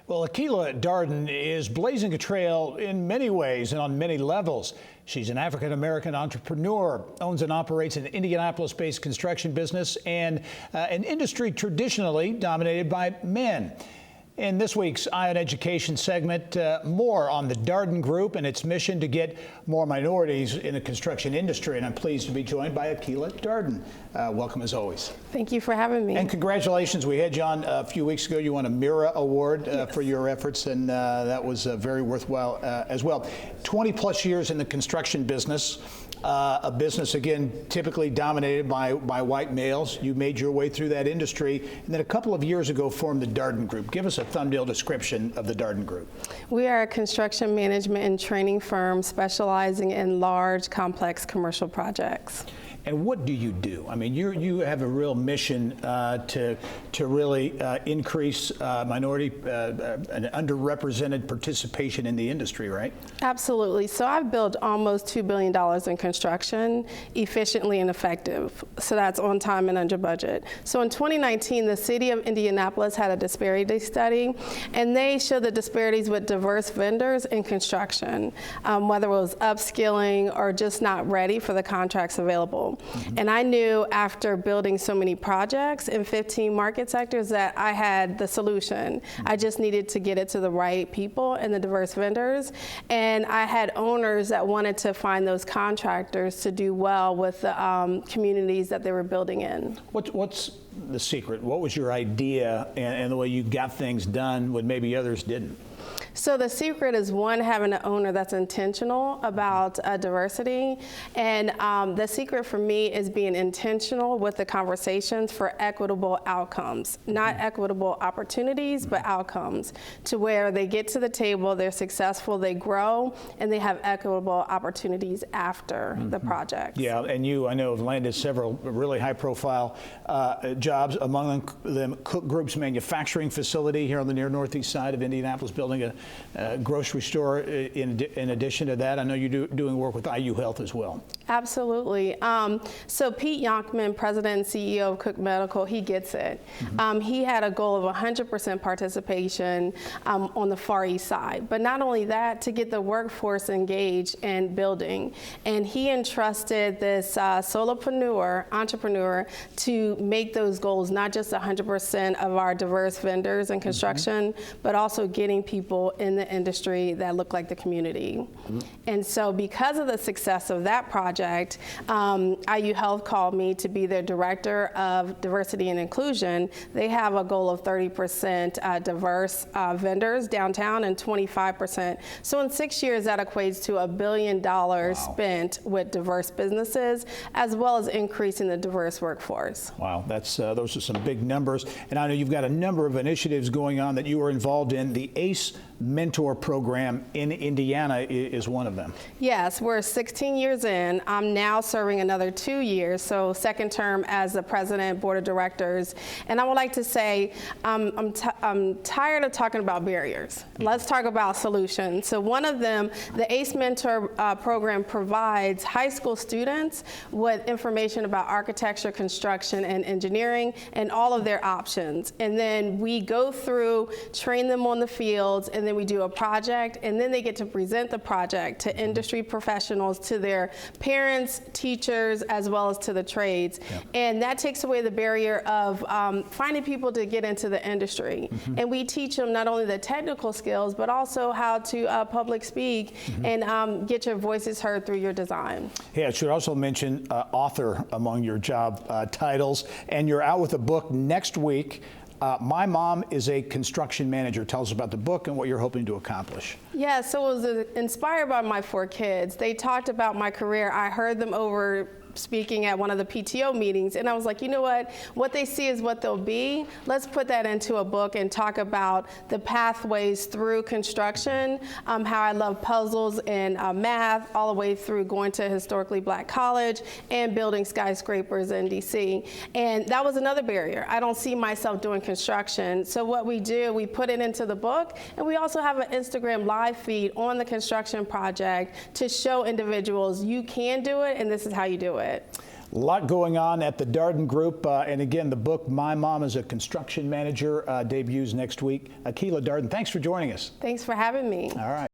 Well, Akilah Darden is blazing a trail in many ways and on many levels. She's an African-American entrepreneur, owns and operates an Indianapolis-based construction business and an industry traditionally dominated by men. In this week's Eye on Education segment, more on the Darden Group and its mission to get more minorities in the construction industry. And I'm pleased to be joined by Akilah Darden. Welcome as always. Thank you for having me. And congratulations. We had you on a few weeks ago. You won a Mira Award for your efforts, and that was very worthwhile as well. 20 plus years in the construction business. A business, again, typically dominated by white males. You made your way through that industry, and then a couple of years ago formed the Darden Group. Give us a thumbnail description of the Darden Group. We are a construction management and training firm specializing in large, complex commercial projects. And what do you do? I mean, you have a real mission to really increase minority and underrepresented participation in the industry, right? Absolutely. So I've built almost $2 billion in construction efficiently and effective. So that's on time and under budget. So in 2019, the city of Indianapolis had a disparity study, and they showed the disparities with diverse vendors in construction, whether it was upskilling or just not ready for the contracts available. Mm-hmm. And I knew after building so many projects in 15 market sectors that I had the solution. Mm-hmm. I just needed to get it to the right people and the diverse vendors. And I had owners that wanted to find those contractors to do well with the communities that they were building in. What's the secret? What was your idea and the way you got things done when maybe others didn't? So the secret is, one, having an owner that's intentional about diversity. And the secret for me is being intentional with the conversations for equitable outcomes, not equitable opportunities, but outcomes, to where they get to the table, they're successful, they grow, and they have equitable opportunities after the project. Yeah, and you, I know, have landed several really high-profile jobs, among them Cook Group's manufacturing facility here on the near northeast side of Indianapolis, building a grocery store. In addition to that, I know you're doing work with IU Health as well. Absolutely. So Pete Yonkman, President and CEO of Cook Medical, he gets it. Mm-hmm. He had a goal of 100% participation on the Far East side. But not only that, to get the workforce engaged in building. And he entrusted this entrepreneur to make those goals, not just 100% of our diverse vendors in construction, but also getting people in the industry that look like the community. Mm-hmm. And so because of the success of that project, IU Health called me to be their director of diversity and inclusion. They have a goal of 30% diverse vendors downtown and 25%. So in 6 years, that equates to $1 billion spent with diverse businesses, as well as increasing the diverse workforce. Wow, those are some big numbers. And I know you've got a number of initiatives going on that you are involved in. The ACE Mentor program in Indiana is one of them. Yes, we're 16 years in. I'm now serving another 2 years, so second term as the president, board of directors. And I would like to say I'm tired of talking about barriers. Let's talk about solutions. So one of them, the ACE Mentor program provides high school students with information about architecture, construction, and engineering, and all of their options. And then we go through, train them on the fields, and then we do a project, and then they get to present the project to industry professionals, to their parents, teachers, as well as to the trades. Yep. And that takes away the barrier of finding people to get into the industry. Mm-hmm. And we teach them not only the technical skills, but also how to public speak and get your voices heard through your design. Yeah, I should also mention author among your job titles, and you're out with a book next week. My Mom is a Construction Manager. Tell us about the book and what you're hoping to accomplish. Yeah, so it was inspired by my 4 kids. They talked about my career. I heard them over speaking at one of the PTO meetings, and I was like, you know what they see is what they'll be. Let's put that into a book and talk about the pathways through construction, how I love puzzles and math, all the way through going to a historically black college and building skyscrapers in DC. And that was another barrier. I don't see myself doing construction. So what we do, we put it into the book, and we also have an Instagram live feed on the construction project to show individuals you can do it, and this is how you do it. A lot going on at the Darden Group. And again, the book, My Mom is a Construction Manager, debuts next week. Akilah Darden, thanks for joining us. Thanks for having me. All right.